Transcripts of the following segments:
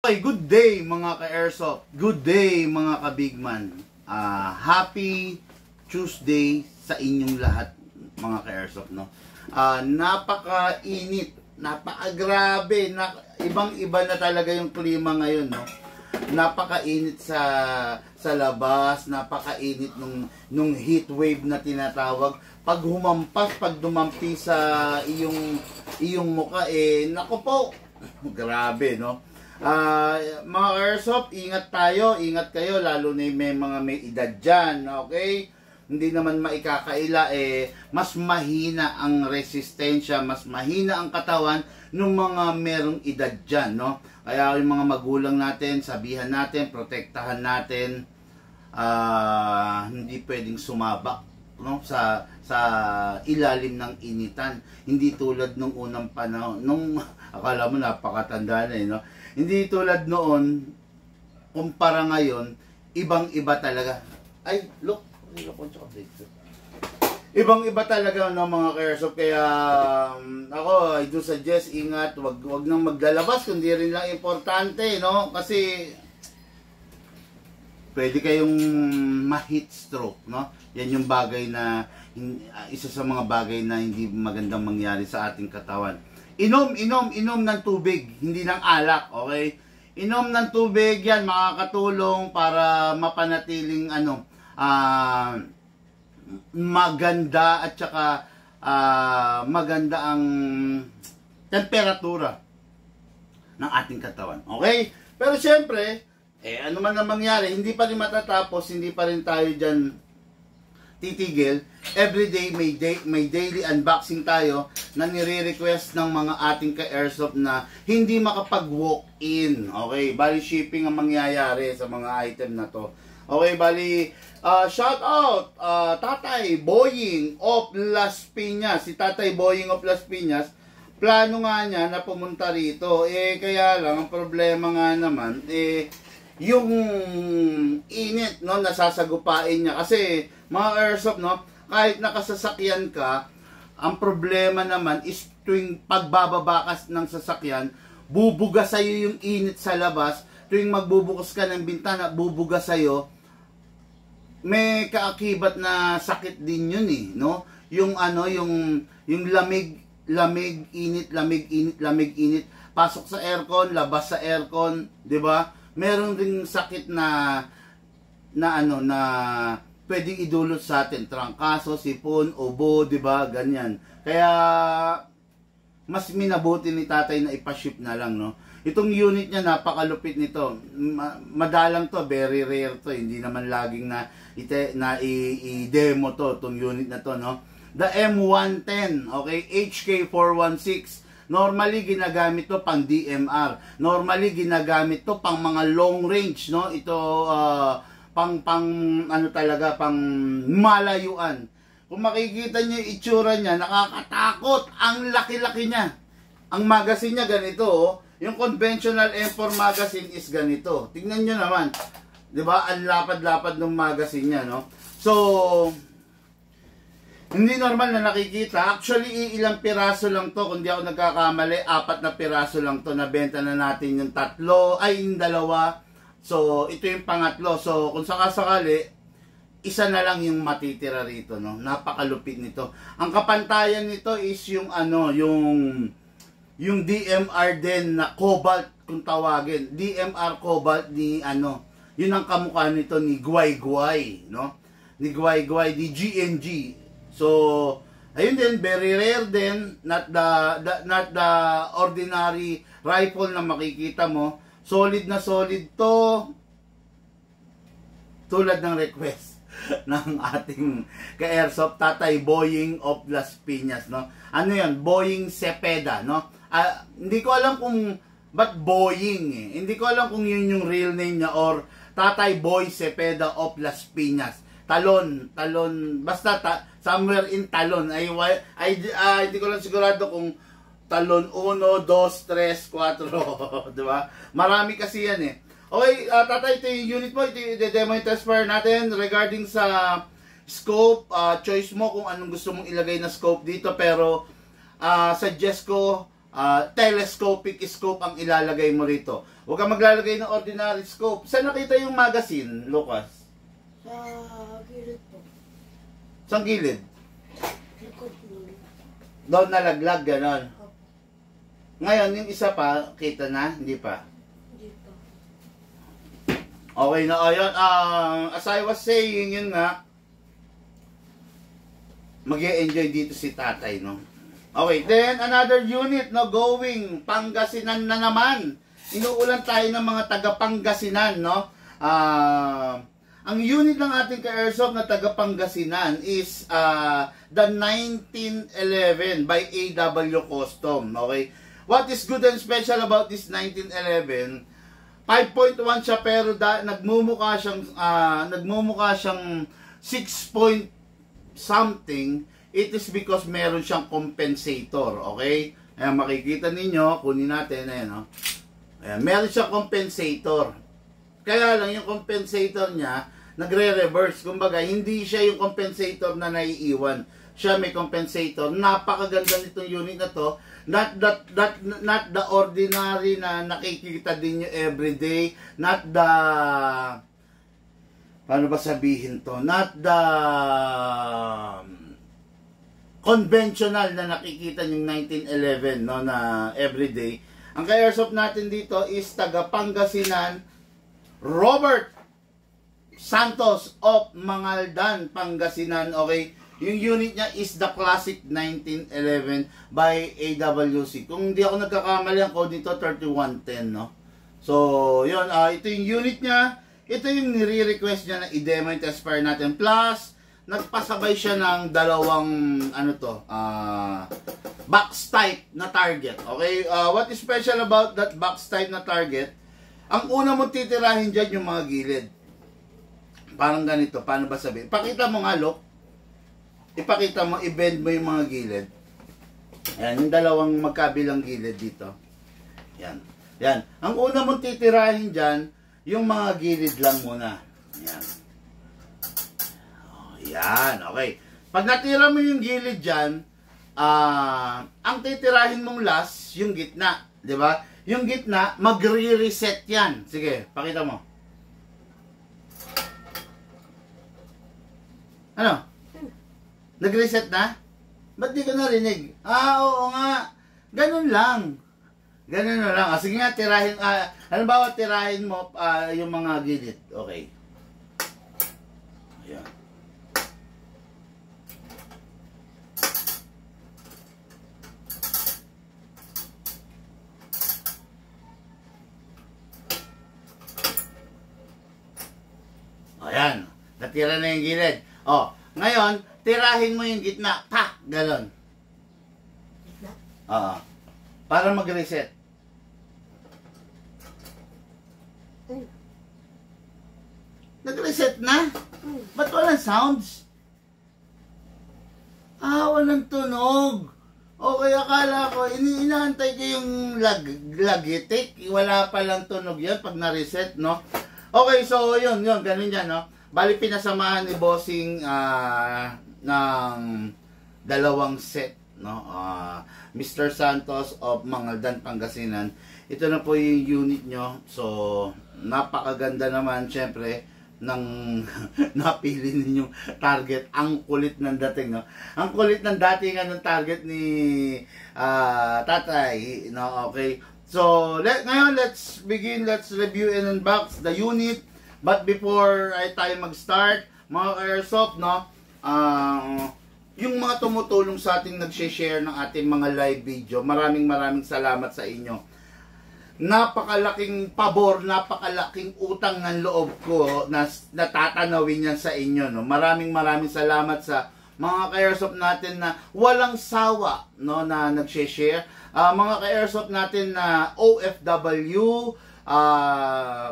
Okay, good day mga ka-airsoft. Good day mga ka-bigman. Happy Tuesday sa inyong lahat mga ka-airsoft, no? Napaka-init, napaka-grabe, ibang-iba na talaga yung klima ngayon, no? Napaka-init sa labas, napaka-init nung heat wave na tinatawag. Pag humampas, pag dumampi sa iyong mukha, nako po, grabe, no? Mga airsoft, ingat tayo, ingat kayo, lalo na may mga may edad dyan, okay? Hindi naman maikakaila, mas mahina ang resistensya, mas mahina ang katawan ng mga merong edad dyan, no? Kaya yung mga magulang natin, sabihan natin, protektahan natin, hindi pwedeng sumabak, no? Sa ilalim ng initan. Hindi tulad nung unang panahon, nung akala mo napakatanda na, no? Hindi tulad noon, kumpara ngayon, ibang-iba talaga. Ay, look, ibang-iba talaga ng mga ka-airsoft. Kaya ako, I do suggest, ingat, wag nang maglalabas, kundi rin lang importante, no? Kasi pwede kayong ma-heat stroke, no? Yan yung bagay na, isa sa mga bagay na hindi magandang mangyari sa ating katawan. Inom ng tubig, hindi ng alak, okay? Inom ng tubig, yan, makakatulong para mapanatiling, maganda at saka maganda ang temperatura ng ating katawan, okay? Pero syempre, ano man ang mangyari, hindi pa rin matatapos, hindi pa rin tayo dyan titigil. Everyday may daily unboxing tayo na nire-request ng mga ating ka-airsoft na hindi makapag-walk-in. Okay, bali shipping ang mangyayari sa mga item na to. Okay, bali shout out Tatay Boying of Las Piñas. Si Tatay Boying of Las Piñas, plano nga niya na pumunta rito. Kaya lang ang problema nga naman yung init, no, nasasagupain niya. Kasi mga airsoft, no, kahit nakasasakyan ka, ang problema naman is tuwing pagbababakas ng sasakyan, bubuga sa'yo yung init sa labas. Tuwing magbubukas ka ng bintana, bubuga sa'yo. May kaakibat na sakit din yun, no? Yung yung lamig, init, lamig, init. Pasok sa aircon, labas sa aircon, 'di ba? Meron ding sakit na pwedeng idulot sa atin, trangkaso, sipon, ubo, 'di ba? Ganyan. Kaya mas minabuti ni Tatay na ipa-ship na lang, no? Itong unit niya, napakalupit nito. Madalang to, very rare to. Hindi naman laging i-demo to, itong unit na to, no? The M110, okay? HK416. Normally, ginagamit to pang DMR. Normally, ginagamit to pang mga long range, no? Ito, pang malayuan. Kung makikita niyo yung itsura niya, nakakatakot. Ang laki-laki niya. Ang magazine niya ganito, oh. Yung conventional M4 magazine is ganito. Tingnan niyo naman. 'Di ba? Ang lapad-lapad ng magazine niya, no? So, hindi normal na nakikita. Actually, ilang piraso lang to. Kung di ako nagkakamali, 4 na piraso lang to. Nabenta na natin yung 3, yung 2. So, ito yung pangatlo. So, kung sakasakali, isa na lang yung matitira rito, no? Napakalupit nito. Ang kapantayan nito is yung yung DMR din na Cobalt, kung tawagin. DMR Cobalt ni yun ang kamukha nito ni Guay-Guay, no? Ni Guay-Guay, di GNG. So, ayun din, very rare din, not the ordinary rifle na makikita mo. Solid na solid to, tulad ng request ng ating ka-airsoft, Tatay Boying of Las Piñas, no? Ano yan? Boying Cepeda, no? Hindi ko alam kung ba't Boying, Hindi ko alam kung yun yung real name niya or Tatay Boy Cepeda of Las Piñas. Talon, basta somewhere in Talon. Hindi ko lang sigurado kung Talon 1, 2, 3, 4, di ba? Marami kasi yan, Okay, Tatay, ito yung unit mo, ito yung demo yung test fire natin regarding sa scope. Choice mo kung anong gusto mong ilagay na scope dito, pero suggest ko telescopic scope ang ilalagay mo rito. Huwag kang maglalagay ng ordinary scope. Saan nakita yung magazine, Lucas? Sa gilid po. Saan gilid? Likod nun. Doon nalaglag, ganon. Opo. Ngayon, yung isa pa, kita na? Hindi pa. Hindi pa. Okay na, ayun. As I was saying, yun nga, mag-e-enjoy dito si tatay, no? Okay, then another unit, no, going Pangasinan na naman. Inuulan tayo ng mga taga Pangasinan, no? Ang unit ng ating ka-airsoft na taga Pangasinan is the 1911 by AW Custom, okay? What is good and special about this 1911? 5.1 siya pero nagmumukha siyang 6 point something. It is because meron siyang compensator, okay? Ayan, makikita ninyo, kunin natin, ayan, no? Ayan, meron siyang compensator. Kaya lang, yung compensator niya, nagre-reverse. Kumbaga, hindi siya yung compensator na naiiwan. Siya may compensator. Napakaganda nitong unit na to. Not the ordinary na nakikita din nyo everyday. Not the... Paano ba sabihin to? Not the conventional na nakikita yung 1911, no, na everyday. Ang ka-airsoft natin dito is taga Pangasinan, Robert Santos of Mangaldan, Pangasinan, okay? Yung unit niya is the classic 1911 by AWC. Kung hindi ako nagkakamali, ang code nito 3110, no? So, yun, ito yung unit niya. Ito yung nire-request niya na i-demo yung test fire natin. Plus, nagpasabay siya ng dalawang, box type na target. Okay? What is special about that box type na target? Ang una mong titirahin dyan yung mga gilid. Parang ganito. Paano ba sabihin? Pakita mo nga, look. Ipakita mo, i-bend mo yung mga gilid. Ayan, yung dalawang magkabilang gilid dito. Yan. Yan. Ang una mong titirahin dyan, yung mga gilid lang muna. Yan. Oh, yan. Okay. Pag natira mo yung gilid dyan, ang titirahin mong last, yung gitna. Diba? Yung gitna, magre-reset yan. Sige, pakita mo. Ano? Nag-reset na? Ba't di ka narinig? Oo nga. Ganun lang. Ganun na lang. Sige nga, tirahin. Halimbawa, tirahin mo yung mga gilid. Okay. Ayan. Ayan. Natira na yung gilid. Oh, ngayon, tirahin mo yung gitna. Pa! Galon. Gitna? Oo. Para mag-reset. Nag-reset na? Ba't walang sounds? Walang tunog. Okay, akala ko, inaantay ko yung lagitik. Wala palang tunog yan pag na-reset, no? Okay, so yun, ganun yan, no? Bali, pinasamahan ni Bossing ng dalawang set, no? Mr. Santos of Mangaldan, Pangasinan. Ito na po yung unit nyo. So, napakaganda naman, syempre, ng napili ninyong target. Ang kulit ng dating, no? Ang kulit ng datingan ng target ni Tatay, no? Okay. So, ngayon, let's begin. Let's review and unbox the unit. But before tayo mag-start, mga airsoft, no? Yung mga tumutulong sa ating nag-share ng ating mga live video, maraming salamat sa inyo. Napakalaking pabor, napakalaking utang ng loob ko na natatanawin yan sa inyo, no? Maraming salamat sa mga ka-airsoft natin na walang sawa, no, na nag-share. Mga ka-airsoft natin na OFW,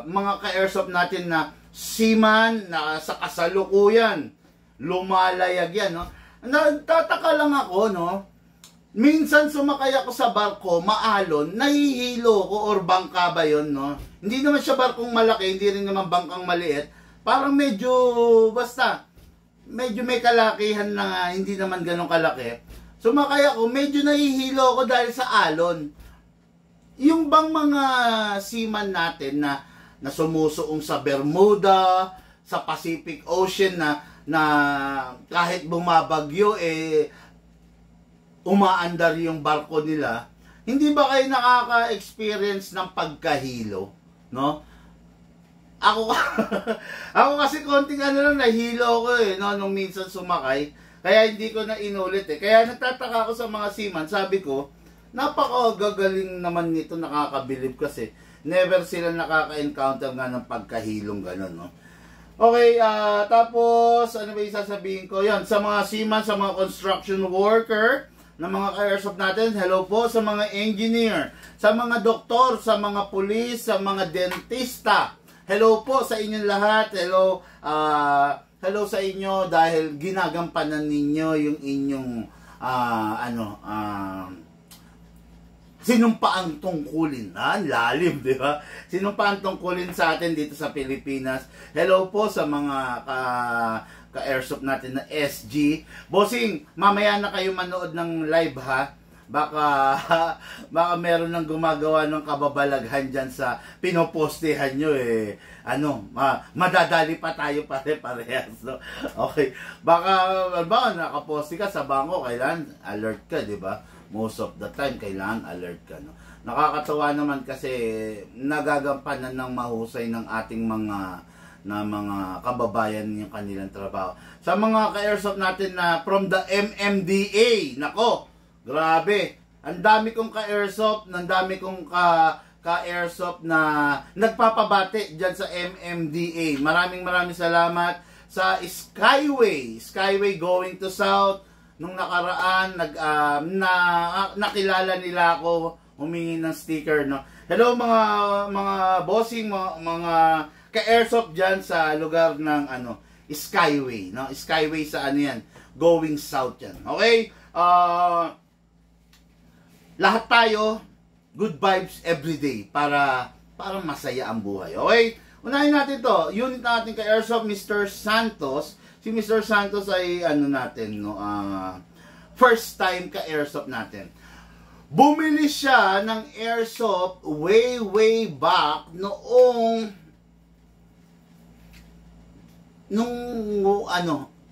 mga ka-airsoft natin na seaman na sa kasalukuyan, lumalayag yan, no? Nagtataka lang ako, no? Minsan sumakay ako sa barko, maalon, nahihilo ko, or bangka ba yun, no? Hindi naman siya barkong malaki, hindi rin naman bangkang maliit. Parang medyo, medyo may kalakihan na hindi naman ganun kalaki. Sumakay ako, medyo nahihilo ako dahil sa alon. yung bang mga seaman natin na sumusuong sa Bermuda, sa Pacific Ocean na kahit bumabagyo umaandar yung barko nila, hindi ba kayo nakaka-experience ng pagkahilo, no? Ako ako kasi konting lang nahilo ko no nung minsan sumakay, kaya hindi ko na inulit Kaya nagtataka ako sa mga seaman, sabi ko, napakagagaling naman nito, nakakabilib kasi never sila nakaka-encounter nga ng pagkahilong gano'n, no? Okay, tapos ano ba yung sasabihin ko? Yan, sa mga seaman, sa mga construction worker, na mga ka-airsoft natin, hello po sa mga engineer, sa mga doktor, sa mga pulis, sa mga dentista. Hello po sa inyong lahat. Hello, hello sa inyo dahil ginagampanan ninyo yung inyong sinumpaang tungkulin. Lalim, di ba? Sinumpaang tungkulin sa atin dito sa Pilipinas. Hello po sa mga ka-airsoft natin na SG. Bossing, mamaya na kayo manood ng live ha. Baka meron nang gumagawa ng kababalaghan dyan sa pinopostehan nyo madadali pa tayo pare-parehas, no? Okay. Baka nakaposte ka sa bangko, kailangan alert ka, di ba? Most of the time, kailangan alert ka, no? Nakakatawa naman kasi nagagampanan ng mahusay ng ating mga kababayan yung kanilang trabaho. Sa mga ka-airsoft natin na from the MMDA, nako, grabe, ang dami kong ka-airsoft, ang dami kong ka-airsoft na nagpapabati dyan sa MMDA. Maraming salamat sa Skyway going to South. Nung nakaraan, nakilala nila ako, humingi ng sticker, no? Hello mga bossing, mga ka-airsoft dyan sa lugar ng Skyway, no? Skyway sa yan, going south yan. Okay? Lahat tayo, good vibes everyday para masaya ang buhay. Okay? Unahin natin to. Unit natin ka-airsoft, Mr. Santos. Si Mr. Santos ay first time ka-airsoft natin. Bumili siya ng airsoft way back nung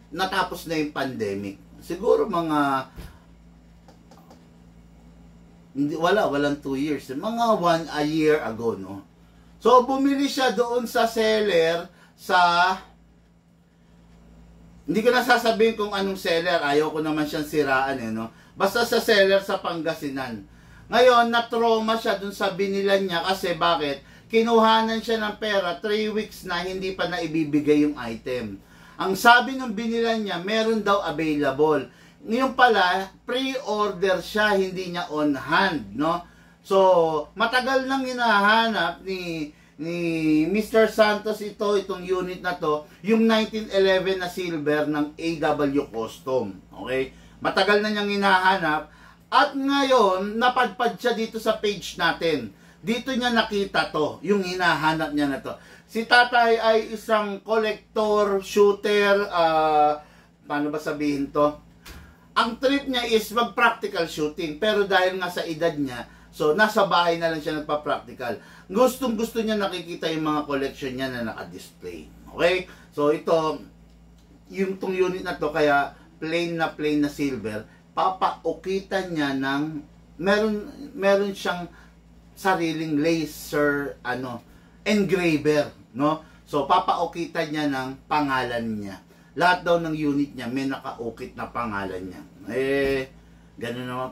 natapos na yung pandemic. Siguro walang 2 years. Mga 1 year ago, no? So, bumili siya doon sa seller hindi ko na sasabihin kung anong seller. Ayaw ko naman siyang siraan, no? Basta sa seller sa Pangasinan. Ngayon, na-trauma siya dun sa binilan niya kasi bakit? Kinuhanan siya ng pera 3 weeks na hindi pa na ibibigay yung item. Ang sabi ng binilan niya, meron daw available. Ngayon pala, pre-order siya, hindi niya on hand, no? So, matagal nang hinahanap ni Mr. Santos itong unit na to, yung 1911 na silver ng AW Custom. Okay? Matagal na niyang hinahanap at ngayon napadpad siya dito sa page natin. Dito niya nakita to, yung hinahanap niya na to. Si tatay ay isang collector, shooter, paano ba sabihin to? Ang trip niya is mag-practical shooting, pero dahil nga sa edad niya, so nasa bahay na lang siya nagpa-practical. Gustong-gusto niya nakikita yung mga collection niya na naka-display. Okay? So ito, yung tong unit na to, kaya plain na silver, papaukitan niya ng meron siyang sariling laser engraver, no? So papaukitan niya ng pangalan niya. Lahat daw ng unit niya may nakaukit na pangalan niya. Gano'n naman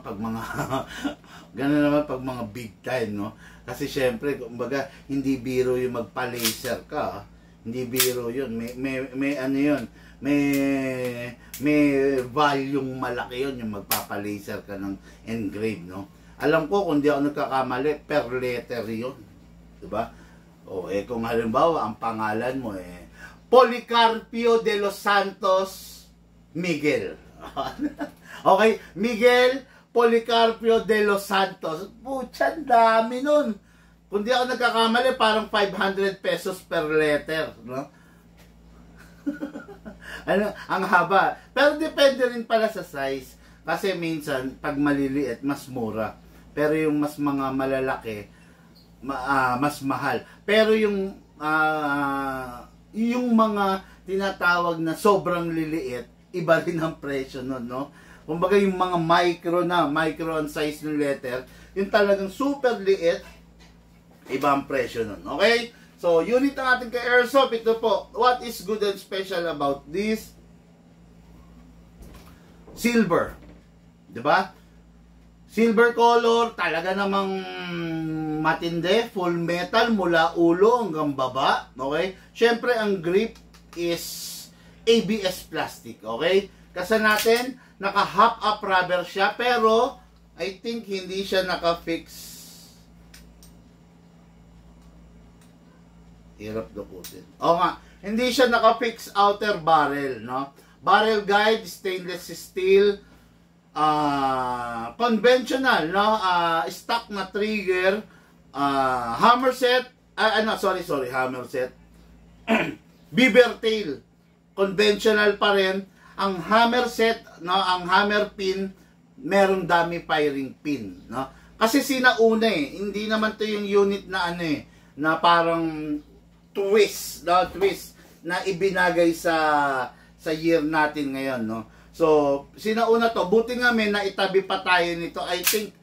pag mga big time, no? Kasi syempre, kumbaga, hindi biro yung magpa-laser ka. Hindi biro yun. May ano yun. May volume malaki yun yung magpapa-laser ka ng engrave, no? Alam ko, kung di ako nagkakamali, per letter yun. Diba? O, kung halimbawa, ang pangalan mo, Policarpio de los Santos Miguel. Okay? Miguel Policarpio de los Santos. Putyan, dami nun. Kung di ako nagkakamali, parang 500 pesos per letter, no? Ang haba. Pero depende rin pala sa size. Kasi minsan, pag maliliit, mas mura. Pero yung mas mga malalaki, mas mahal. Pero yung mga tinatawag na sobrang liliit, iba rin ang presyo nun, no? Kumbaga yung mga micro ang size ng letter, yung talagang super liit, iba ang presyo nun. Okay? So, unit ang ating kay Airsoft. Ito po, what is good and special about this? Silver. Diba? Silver color, talaga namang matindi, full metal mula ulo hanggang baba, okay? Syempre ang grip is ABS plastic, okay? Kasi natin naka half up rubber siya, pero I think hindi siya naka-fix. Hirap dukutin. O nga, hindi siya naka-fix outer barrel, no? Barrel guide, stainless steel, conventional, no? Stock na trigger, hammer set, hammer set. Beaver tail, conventional pa rin. Ang hammer set, no, ang hammer pin, merong dummy firing pin, no? Kasi sinauna hindi naman 'to yung unit na na parang twist na ibinagay sa year natin ngayon, no? So, sinauna to. Buti nga may naitabi pa tayo nito. I think,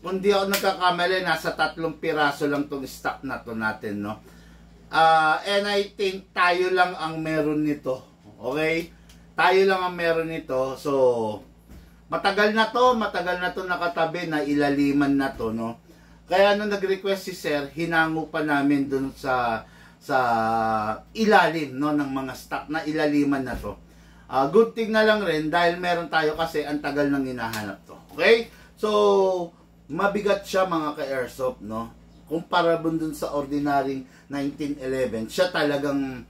kung di ako nagkakamali, nasa 3 piraso lang tong stock na to natin, no? And I think tayo lang ang meron nito. Okay? Tayo lang ang meron nito. So, matagal na to nakatabi, na ilaliman na to, no? Kaya nung nag-request si Sir, hinango pa namin dun sa ilalim, no, ng mga stock na ilaliman na to. Good thing na lang rin dahil meron tayo kasi ang tagal nang hinahanap to. Okay? So, mabigat siya mga ka-airsoft, no? Comparable dun sa ordinaryong 1911. Siya talagang,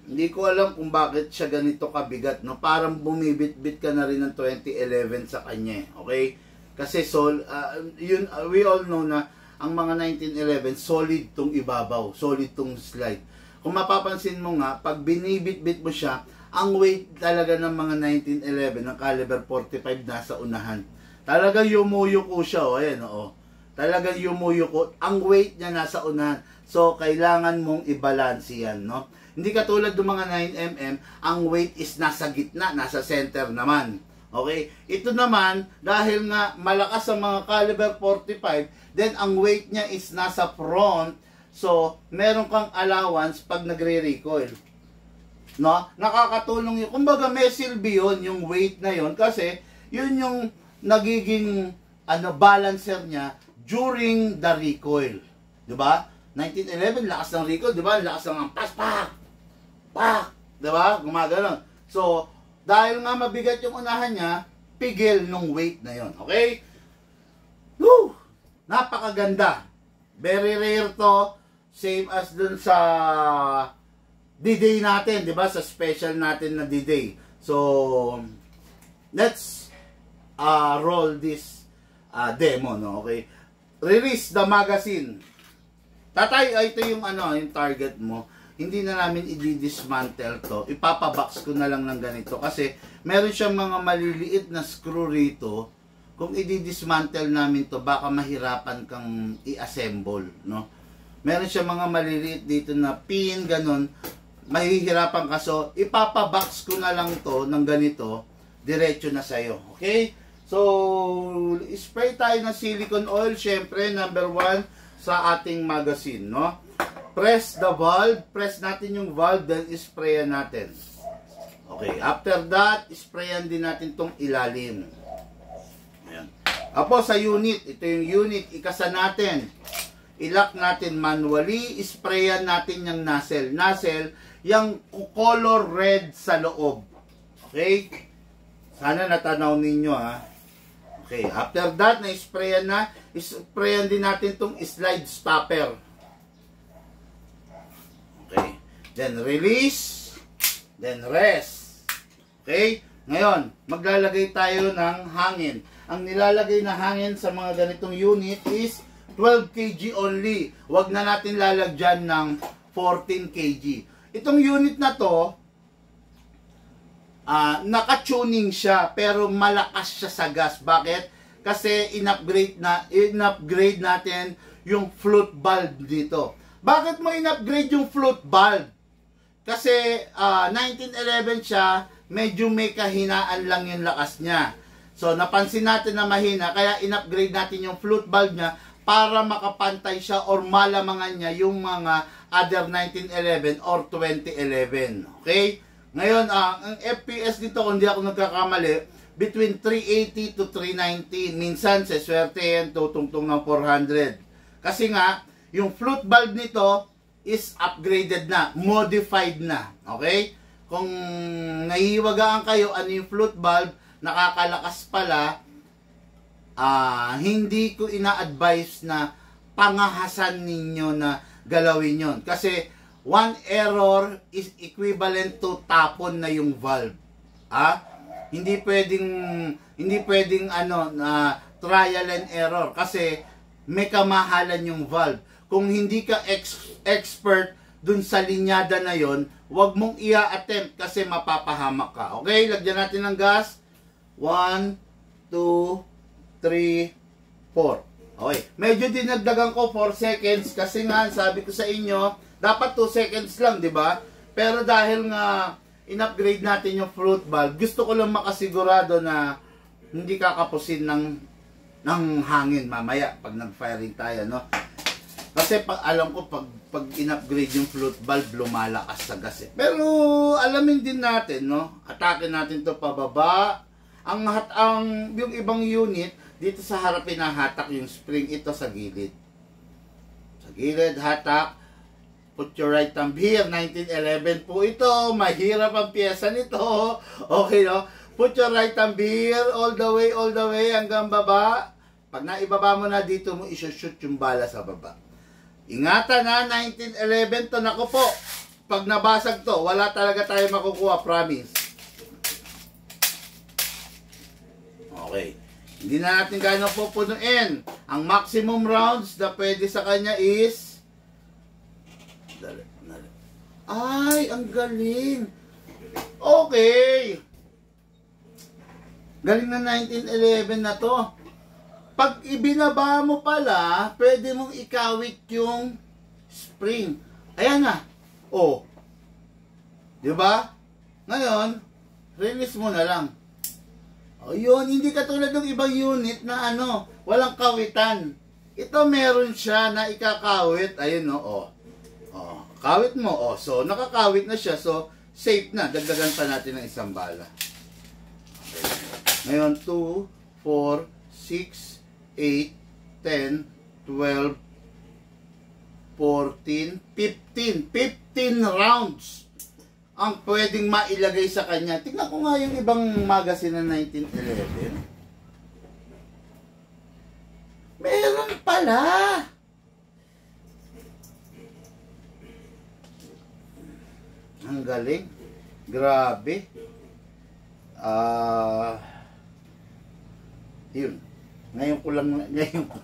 hindi ko alam kung bakit siya ganito kabigat, no? Parang bumibit-bit ka na rin ng 2011 sa kanya, okay? Kasi we all know na ang mga 1911 solid tong ibabaw, solid tong slide. Kung mapapansin mo nga, pag binibit-bit mo siya, ang weight talaga ng mga 1911 ng caliber 45 nasa unahan. Talagang yumuyuko siya, ayan, Talagang yumuyuko. Ang weight niya nasa unahan. So, kailangan mong i-balance yan, no? Hindi katulad ng mga 9mm, ang weight is nasa gitna, nasa center naman. Okay? Ito naman, dahil nga malakas ang mga caliber 45, then ang weight niya is nasa front. So, meron kang allowance pag nagre-recoil. No? Nakakatulong yun. Kumbaga may silbi yun, yung weight na yun, kasi yun yung nagiging balancer niya during the recoil. Diba? 1911, lakas ng recoil, diba? Lakas ng pak! Diba? Gumagano'n. So, dahil nga mabigat yung unahan niya, pigil nung weight na yun. Okay? Woo! Napakaganda. Very rare to. Same as dun sa D-Day natin, di ba? Sa special natin na D-Day. So, let's roll this demo, no? Okay? Release the magazine. Tatay, ito yung yung target mo. Hindi na namin i-dismantle to. Ipapabox ko na lang ng ganito. Kasi, meron siyang mga maliliit na screw rito. Kung i-dismantle namin to, baka mahirapan kang i-assemble, no? Meron siyang mga maliliit dito na pin, ganun. Mahihirapan ka. So, ipapabox ko na lang to ng ganito, diretso na sa'yo. Okay? So, spray tayo ng silicone oil, syempre, number 1 sa ating magazine, no? Press the valve, press natin yung valve, then sprayan natin. Okay, after that, sprayan din natin tong ilalim. Ayan. Apo, sa unit, ito yung unit, ikasa natin. I-lock natin manually, sprayan natin yung nozzle. Nozzle, yung color red sa loob. Okay? Sana natanaw ninyo, ha. Okay, after that, na-sprayan na, sprayan din natin itong slide stopper. Okay, then release, then rest. Okay, ngayon, maglalagay tayo ng hangin. Ang nilalagay na hangin sa mga ganitong unit is 12 kg only. Huwag na natin lalagyan ng 14 kg. Itong unit na to, naka-tuning siya, pero malakas siya sa gas. Bakit? Kasi in-upgrade natin yung float valve dito. Bakit mo in-upgrade yung float valve? Kasi 1911 siya, medyo may kahinaan lang yung lakas niya. So napansin natin na mahina, kaya in-upgrade natin yung float valve niya para makapantay siya or malamangan niya yung mga other 1911 or 2011. Okay? Ngayon, ang FPS dito, kung di ako nagkakamali, between 380 to 390. Minsan, sa swerte yan, tutungtong ng 400. Kasi nga, yung float valve nito is upgraded na, modified na. Okay? Kung nahihiwagaan kayo, ano yung float valve, nakakalakas pala, hindi ko ina-advise na pangahasan ninyo na galawin yon. Kasi, one error is equivalent to tapon na yung valve. Hindi pwedeng trial and error kasi may kamahalan yung valve. Kung hindi ka expert dun sa linyada na yon, wag mong i-attempt kasi mapapahamak ka. Okay, lagyan natin ng gas. 1, 2, 3, 4. Okay, medyo dinagdagan ko 4 seconds kasi nga sabi ko sa inyo, dapat 2 seconds lang, di ba? Pero dahil nga in-upgrade natin yung float valve, gusto ko lang makasigurado na hindi kakapusin ng hangin mamaya pag nag-firing tayo, no? Kasi alam ko pag in-upgrade yung float valve, lumalakas sa gas eh. Pero alamin din natin, no? Atake natin to pababa. Yung ibang unit dito sa harap pinahatak yung spring, ito sa gilid. Sa gilid hatak. Put your right thumb here. 1911 po ito. Mahirap ang pyesa nito. Okay, no? Put your right thumb here. All the way hanggang baba. Pag naibaba mo na dito mo isushoot yung bala sa baba. Ingatan na, 1911 to. Naku po, pag nabasag to, wala talaga tayo makukuha, promise. Okay. Hindi na natin kaya pupunuin. Ang maximum rounds na pwede sa kanya is... Ay, ang galing. Okay. Galing na 1911 na to. Pag ibinaba mo pala, pwede mong ikawit yung spring. Ayan na. Oh. Diba? Ngayon, release mo na lang. O yun, hindi katulad ng ibang unit na walang kawitan. Ito meron siya na ikakawit. Ayun no, oh. Oh, kawit mo. Oh, so nakakawit na siya. So safe na. Dagdagan pa natin ng isang bala. Okay. Ngayon 2, 4, 6, 8, 10, 12, 14, 15. 15 rounds ang pwedeng mailagay sa kanya. Tingnan ko nga yung ibang magazine na 1911. Meron pala. Ang galing. Grabe. Yun. Ngayon ko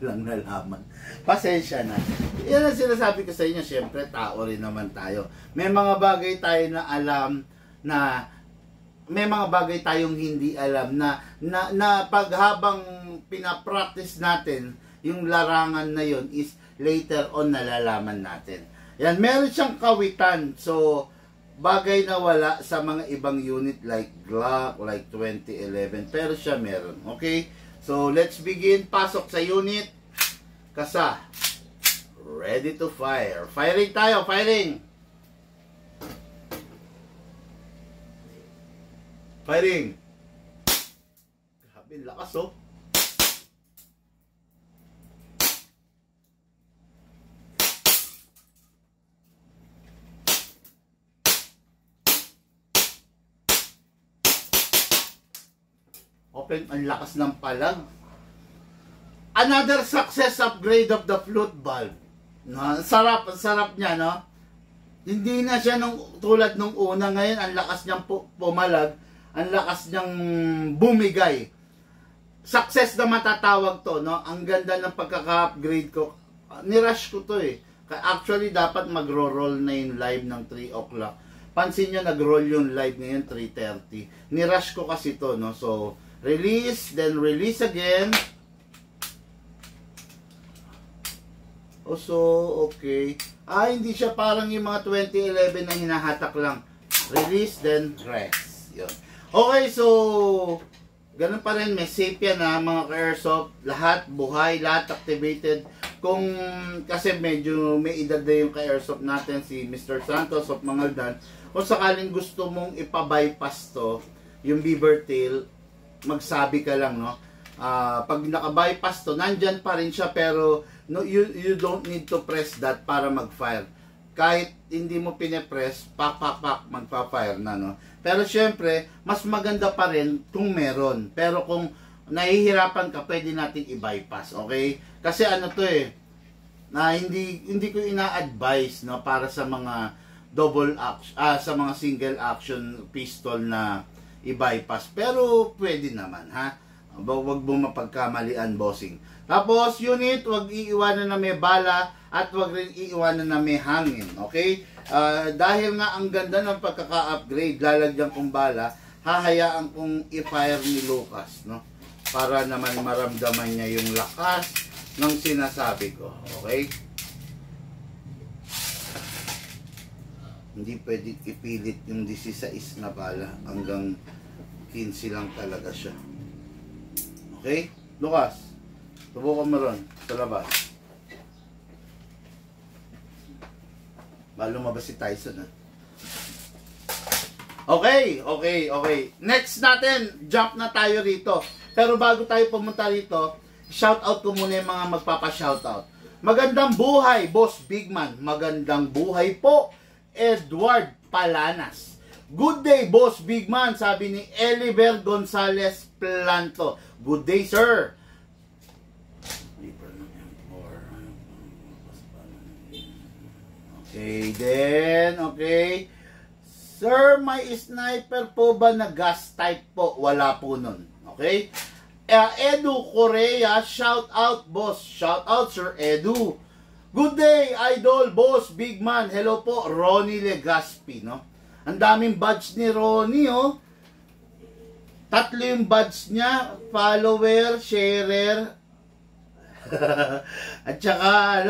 lang nalaman. Pasensya na. Yan ang sinasabi ko sa inyo. Siyempre, tao rin naman tayo. May mga bagay tayo na alam na may mga bagay tayong hindi alam na paghabang pinapractice natin, yung larangan na yon is later on nalalaman natin. Yan, meron siyang kawitan. So, bagay na wala sa mga ibang unit like Glock, like 2011. Pero siya meron. Okay? So, let's begin. Pasok sa unit. Kasa. Ready to fire. Firing tayo. Firing. Firing. Grabe, lakas oh. Open, ang lakas ng palag. Another success upgrade of the float valve. No, ang sarap niya, no? Hindi na siya tulad nung una. Ngayon, ang lakas niyang pumalag. Ang lakas niyang bumigay. Success na matatawag to, no? Ang ganda ng pagkaka-upgrade ko. Nirush ko to eh. Actually, dapat magro-roll na yung live ng 3 o'clock. Pansin nyo, nag-roll yung live ngayon 3:30. Nirush ko kasi to, no? So, release, then release again. Oh, so, okay. Hindi siya parang yung mga 2011 na hinahatak lang. Release, then rest. Yun. Okay, so, ganun pa rin. May safe yan ha, mga ka-airsoft. Lahat, buhay, lahat activated. Kung, kasi medyo may edad na yung ka-airsoft natin, si Mr. Santos of Mangaldan. Kung sakaling gusto mong ipa-bypass to, yung beaver tail, magsabi ka lang, no? Pag naka-bypass to, nandyan pa rin siya, pero no, you don't need to press that para mag-fire. Kahit hindi mo pine-press, pak, magpa-fire na, no? Pero syempre, mas maganda pa rin kung meron. Pero kung nahihirapan ka, pwede natin i-bypass, okay? Kasi ano to na hindi ko ina-advise, no, para sa mga double action, sa mga single action pistol na i-bypass. Pero pwede naman, ha? Wag mo mapagkamalian, bossing. Tapos, unit, wag iiwanan na may bala at wag rin iiwanan na may hangin. Okay? Dahil nga ang ganda ng pagkaka-upgrade, lalagyan kong bala, hahayaan kong i-fire ni Lucas, no? Para naman maramdaman niya yung lakas ng sinasabi ko. Okay? Hindi pwedeng ipilit yung 16 na bala. Hanggang 15 lang talaga siya. Okay? Lucas, subukan mo ron sa labas. Lumabas si Tyson, ha? Okay. Next natin, jump na tayo rito. Pero bago tayo pumunta rito, shoutout ko muna yung mga magpapa-shoutout. Magandang buhay, Boss Bigman. Magandang buhay po, Edward Palanas. Good day, Boss Bigman, sabi ni Eliver Gonzalez Planto. Good day, sir. Okay, then, okay. Sir, may sniper po ba na gas type po? Wala po nun. Okay? Edu Korea, shout out, boss. Shout out, Sir Edu. Good day, idol, boss, big man. Hello po, Ronnie Legaspi, no? Ang daming badge ni Ronnie, oh. 3 yung badge niya, follower, sharer, at saka,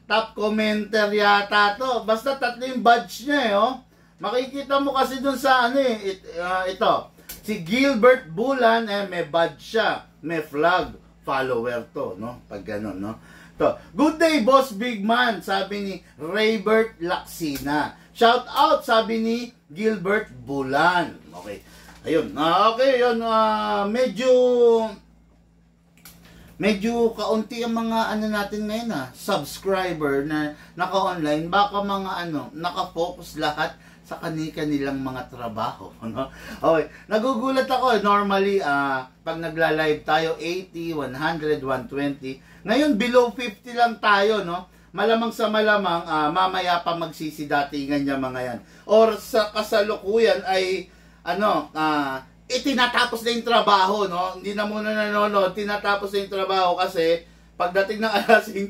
top commenter yata to. Basta 3 yung badge niya, oh. Makikita mo kasi dun sa, ito. Si Gilbert Bulan, may badge siya. May flag. Follower to, no? Pag ganun, no? To. Good day, boss big man, sabi ni Raybert Laksina. Shout out, sabi ni Gilbert Bulan. Okay. Ayun. Okay, yun. Medyo kaunti ang mga natin ngayon, subscriber na naka-online. Baka mga naka-focus lahat sa kanilang mga trabaho, no? Okay, nagugulat ako normally pag nagla-live tayo 80, 100, 120. Ngayon below 50 lang tayo, no? Malamang sa malamang mamaya pa magsisidatingan niya mga yan. Or sa kasalukuyan ay tinatapos na yung trabaho, no? Hindi na muna nanonood, tinatapos na yung trabaho kasi pagdating ng alas 5,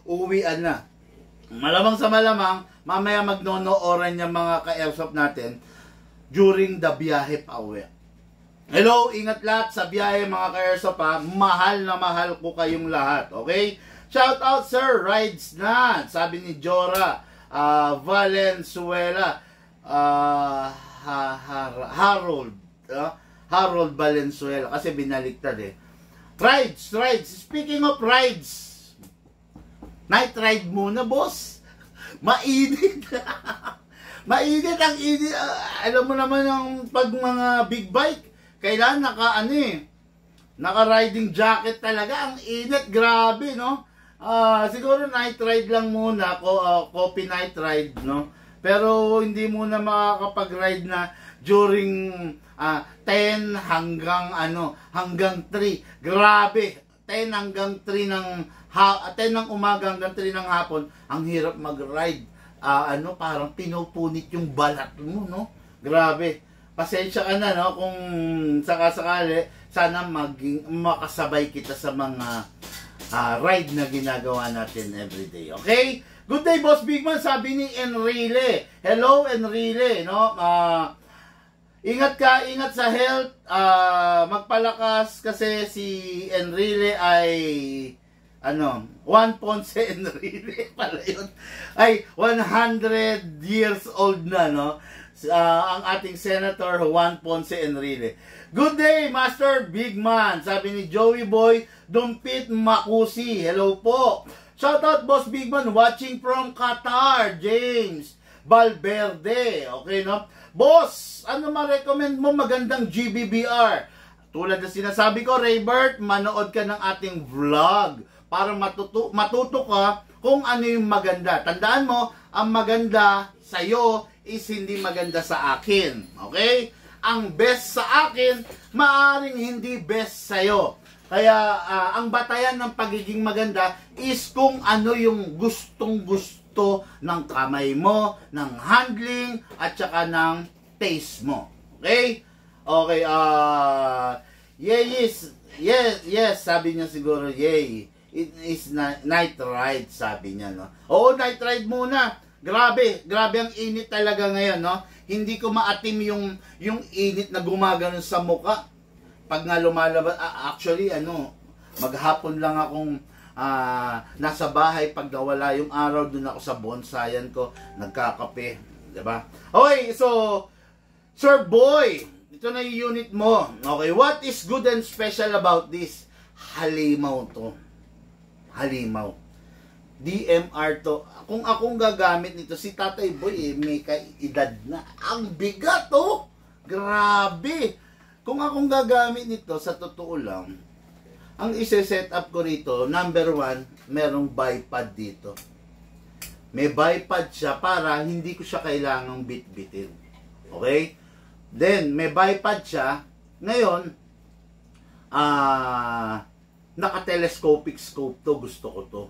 uuwian na. Malamang sa malamang, mamaya magnono-oran yung mga ka-airsoft natin during the biyahe pa uwi. Hello, ingat lahat sa biyahe mga ka-airsoft, ha. Mahal na mahal ko kayong lahat, okay? Shout out, sir, rides na, sabi ni Jora Valenzuela, Harold Valenzuela, kasi binaliktad Rides. Speaking of rides, night ride muna, boss. Mainit. Mainit ang init. Alam mo naman yung pag mga big bike, kailangan naka-riding jacket talaga. Ang init, grabe, no? Siguro night ride lang muna, coffee night ride, no? Pero hindi muna makakapag-ride na during 10 hanggang 3. Grabe. 10 hanggang 3 ng 10 ng umaga hanggang 3 ng hapon, ang hirap mag-ride. Parang pinupunit yung balat mo, no? Grabe. Pasensya ka na, no? Kung sakasakali, sana makasabay kita sa mga ride na ginagawa natin everyday. Okay? Good day, Boss Bigman, sabi ni Enrile. Hello, Enrile, no? Ingat ka, ingat sa health, magpalakas kasi si Enrile ay Juan Ponce Enrile pala yun. Ay, 100 years old na, no? Ang ating Senator Juan Ponce Enrile. Good day, Master Big Man. Sabi ni Joey Boy Dumpit Makusi. Hello po. Shoutout, Boss Big Man. Watching from Qatar. James Valverde. Okay, no? Boss, ano ma-recommend mo magandang GBBR? Tulad na sinasabi ko, Raybert, manood ka ng ating vlog para matuto ka kung ano yung maganda. Tandaan mo, ang maganda sa'yo is hindi maganda sa akin. Okay? Ang best sa akin, maaring hindi best sa'yo. Kaya, ang batayan ng pagiging maganda is kung ano yung gustong-gusto ng kamay mo, ng handling, at saka ng taste mo. Okay? Okay, yes, sabi niya siguro, yay. It is night ride, sabi niya, no? Oo, night ride muna. Grabe ang init talaga ngayon, no? Hindi ko maatim yung init na gumagano sa muka. Pag nga lumalabas, actually, maghapon lang akong nasa bahay. Pag nawala yung araw, dun ako sa bonsayan ko, nagkakape. Diba? Okay, so, Sir Boy, ito na yung unit mo. Okay, what is good and special about this? Halimaw to. Halimaw. DMR to. Kung akong gagamit nito, si Tatay Boy, may kaedad na. Ang bigat, oh! Grabe! Kung akong gagamit nito, sa totoo lang, ang ise-set up ko rito, number 1, merong bipod dito. May bipod siya para hindi ko siya kailangang bit-bitin. Okay? Then, may bipod siya. Ngayon, naka-telescopic scope to. Gusto ko to.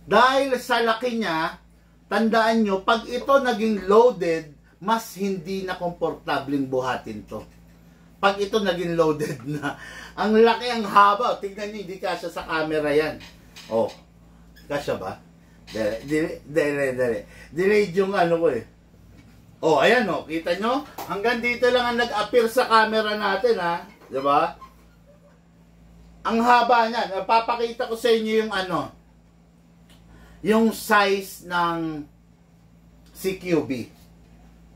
Dahil sa laki niya, tandaan nyo, pag ito naging loaded, mas hindi na komportabling buhatin to. Pag ito naging loaded na, ang laki, ang haba. Tingnan nyo, hindi kasya sa camera yan. Oh, kasya ba? Delayed yung ano ko eh. Oh, ayan oh, kita nyo? Hanggang dito lang ang nag-appear sa camera natin, ha? Diba? Ang haba niyan. Papakita ko sa inyo yung yung size ng CQB.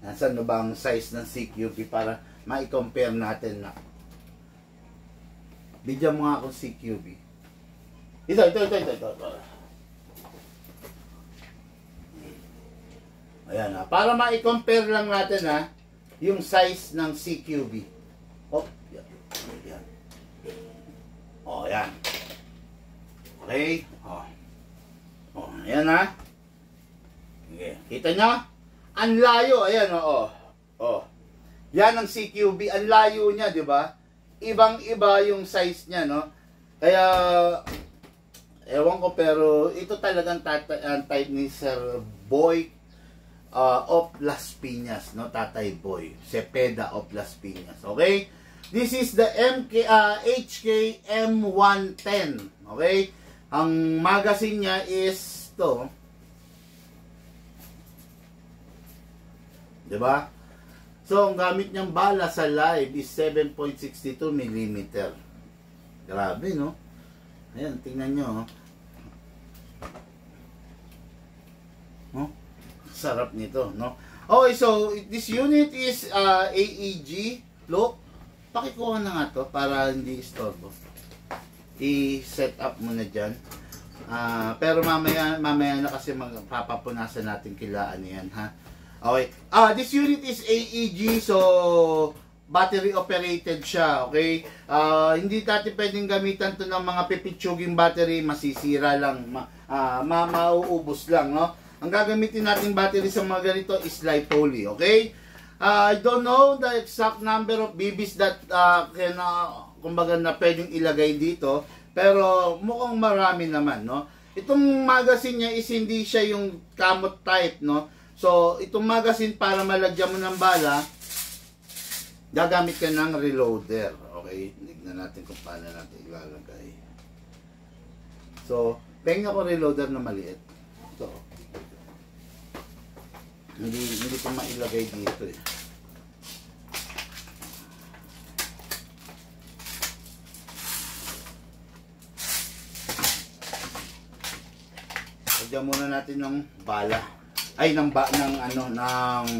Nasaan na ba ang size ng CQB para ma-compare natin na. Bigyan mo nga akong CQB. Ito. Ayan ha. Para ma-compare lang natin ha, yung size ng CQB. Oh, yan. Oh, yan. Okay. Oh, ayan ha. Okay. Kita nyo? Ang layo. Ayan oh. Yan ang CQB. Ang layo niya, di ba? Ibang-iba yung size niya, no? Kaya, ewan ko, pero ito talagang type ni Sir Boy of Las Piñas, no? Tatay Boy. Cepeda of Las Piñas. Okay? This is the HK M110. Okay? Ang magazine niya is to. Diba? So, ang gamit niyang bala sa live is 7.62 mm. Grabe, no? Ayan, tingnan nyo. Oh, sarap nito, no? Okay, so, this unit is AEG. Look, pakikuha na nga to para hindi istorbo. I-set up mo na dyan. Pero mamaya na kasi magpapapunasan natin kilaan yan, ha? Okay. This unit is AEG, so battery operated siya, okay? Hindi natin pwedeng gamitan to ng mga pipitsuging battery, masisira lang, mauubos lang, no? Ang gagamitin nating battery sa mga ganito is li-poly, okay? I don't know the exact number of BBs that kumbaga na pwedeng ilagay dito, pero mukhang marami naman, no? Itong magazine niya is hindi siya yung kamot type, no? So, itong magazine para malagyan mo ng bala, gagamit ka ng reloader. Okay, tignan natin kung paano natin ilalagay. So, pengen ako reloader na maliit. Ito. Hindi ko mailagay dito eh. lagyan muna natin ng bala. Ay, ng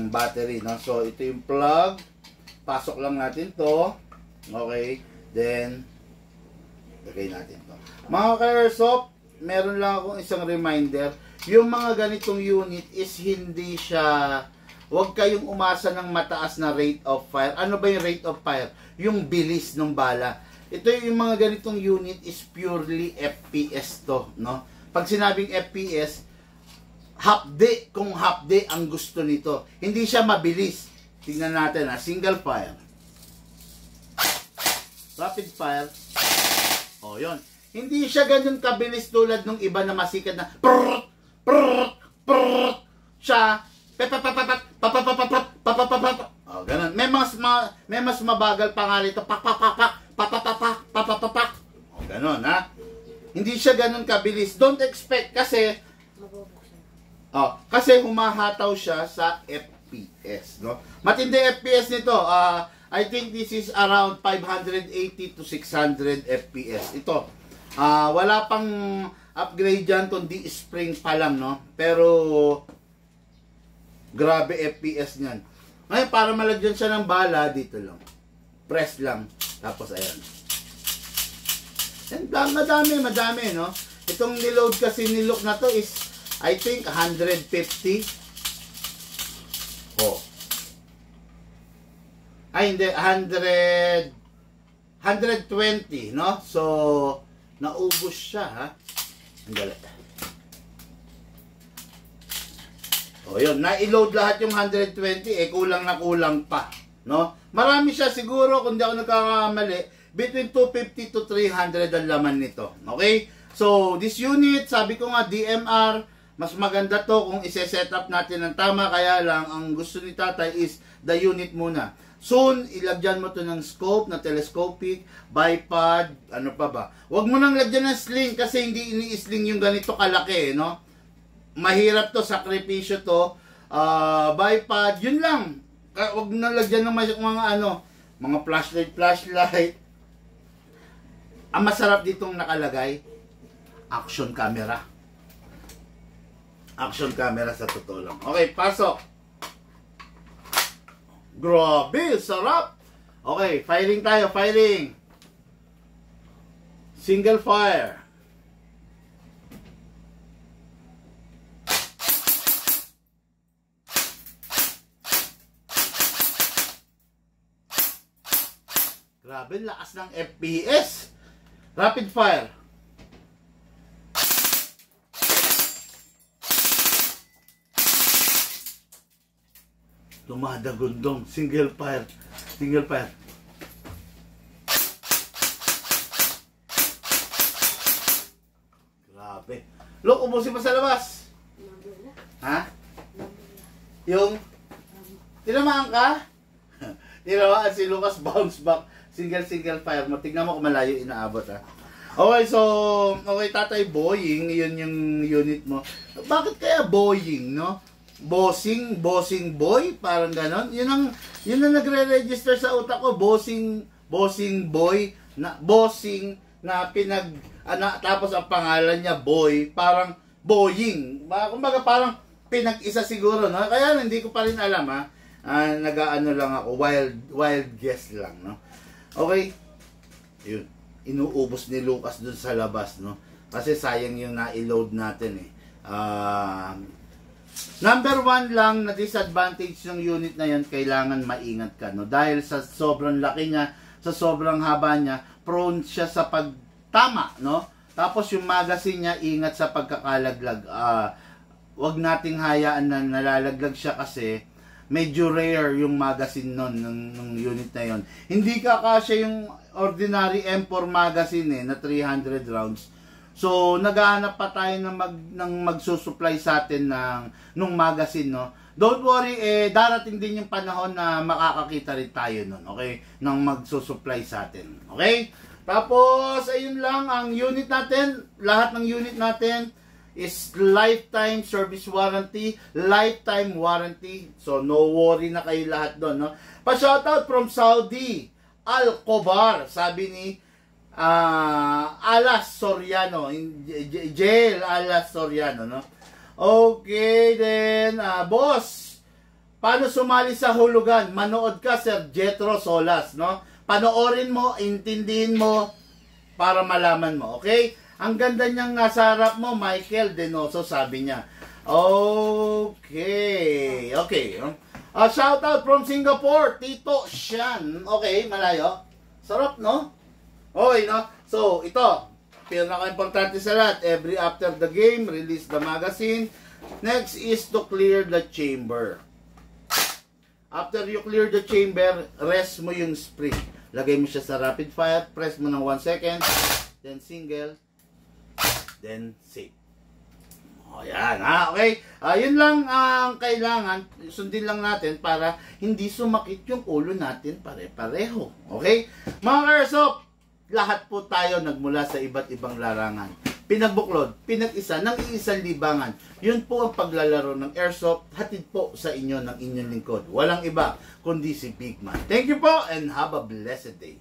battery, no? So, ito yung plug. Pasok lang natin to. Okay. Then, lagay natin to. Mga ka-airsoft, meron lang akong isang reminder. Yung mga ganitong unit is hindi siya, huwag kayong umasa ng mataas na rate of fire. Ano ba yung rate of fire? Yung bilis ng bala. Ito yung mga ganitong unit is purely FPS to, no? Pag sinabing FPS, half-day, kung half-day ang gusto nito. Hindi siya mabilis. Tingnan natin, single fire. Rapid fire. Oh, yon. Hindi siya ganun kabilis tulad ng iba na masikat na prrrt, prrrt, prrrt, siya, oh, ganun. May mas mabagal pa nga rito, oh, ganun, ha? Hindi siya ganun kabilis. Don't expect kasi kasi humahataw siya sa FPS, no? Matindi FPS nito. I think this is around 580 to 600 FPS. Ito. Wala pang upgrade dyan, kundi spring pa lang, no? Pero grabe FPS niyan. Ngayon, para malagyan siya ng bala, dito lang. Press lang. Tapos ayan. And madami, no? Itong niload kasi nilok na to is, I think, 150. Oh. Ay, hindi, 120, no? So, naubos siya, ha? Ang galit. O, yun. Na-load lahat yung 120, kulang na kulang pa, no? Marami siya siguro, kung di ako nagkakamali, between 250 to 300 ang laman nito. Okay? So, this unit, sabi ko nga, DMR, mas maganda to kung ise-set up natin ng tama, kaya lang, ang gusto ni tatay is the unit muna. Soon, ilagyan mo to ng scope, na telescopic, bipod, ano pa ba. Huwag mo nang lagyan ng sling kasi hindi ini-sling yung ganito kalaki, no? Mahirap to, sakripisyo to. Bipod, yun lang. Huwag nang lagyan ng mga flashlight. Ang masarap ditong nakalagay, action camera. Action camera sa totoo lang. Okay, pasok. Grabe, sarap. Okay, firing tayo, firing. Single fire. Grabe, lakas ng FPS. Rapid fire. Tumadagundong. Single fire. Single fire. Grabe. Look, umusin pa sa labas. Ha? Yung tinamaan ka? Tinamaan si Lucas, bounce back. Single fire mo. Tignan mo kung malayo inaabot, ha. Okay, so, okay, tatay, Boeing, yun yung unit mo. Bakit kaya Boeing, no? Bossing boy, parang ganon. Yun ang nagre-register sa utak ko, bossing boy, na bossing na tapos ang pangalan niya boy, parang Boeing. Kumbaga parang pinag-isa siguro, no? Kaya hindi ko pa rin alam, ha. Nag-aano lang ako, wild guess lang, no? Okay. Yun. Inuubos ni Lucas dun sa labas, no? Kasi sayang yung na-load natin, eh. Number 1 lang na disadvantage ng unit na yan, kailangan maingat ka, no? Dahil sa sobrang laki niya, sa sobrang haba niya, prone siya sa pagtama, no? Tapos yung magazine niya, ingat sa pagkakalaglag. Wag nating hayaan na nalalaglag siya kasi medyo rare yung magazine nun, ng unit na yon. Hindi kakasya yung ordinary M4 magazine, na 300 rounds. So, naghahanap pa tayo ng magsusupply sa atin nung magazine, no? Don't worry, darating din yung panahon na makakakita rin tayo nun, okay? Nang magsusupply sa atin, okay? Tapos, ayun lang, ang unit natin, lahat ng unit natin is lifetime service warranty, lifetime warranty. So, no worry na kayo lahat doon, no? Pa-shoutout from Saudi, Al-Khobar, sabi ni Alas Soriano, Jail Alas Soriano, no? Okay, then, boss, paano sumali sa hulugan? Manood ka, Sir Jetro Solas, no? Panoorin mo, intindihin mo, para malaman mo, okay? Ang ganda niyang nasa harap mo, Michael Denoso, sabi niya. Okay, okay. Shout out from Singapore, Tito Shan. Okay, malayo. Sarap, no? Okay, no? So, ito, pinaka-importante sa lahat, every after the game, release the magazine. Next is to clear the chamber. After you clear the chamber, rest mo yung spring. Lagay mo siya sa rapid fire, press mo ng 1 second, then single, then save. O yan, ha? Okay? Yun lang ang kailangan, sundin lang natin para hindi sumakit yung ulo natin pare-pareho. Okay? Mga Airsoft, lahat po tayo nagmula sa iba't ibang larangan. Pinagbuklod, pinag-isa ng iisang libangan. Yun po ang paglalaro ng Airsoft, hatid po sa inyo ng inyong lingkod. Walang iba, kundi si Big Man. Thank you po and have a blessed day.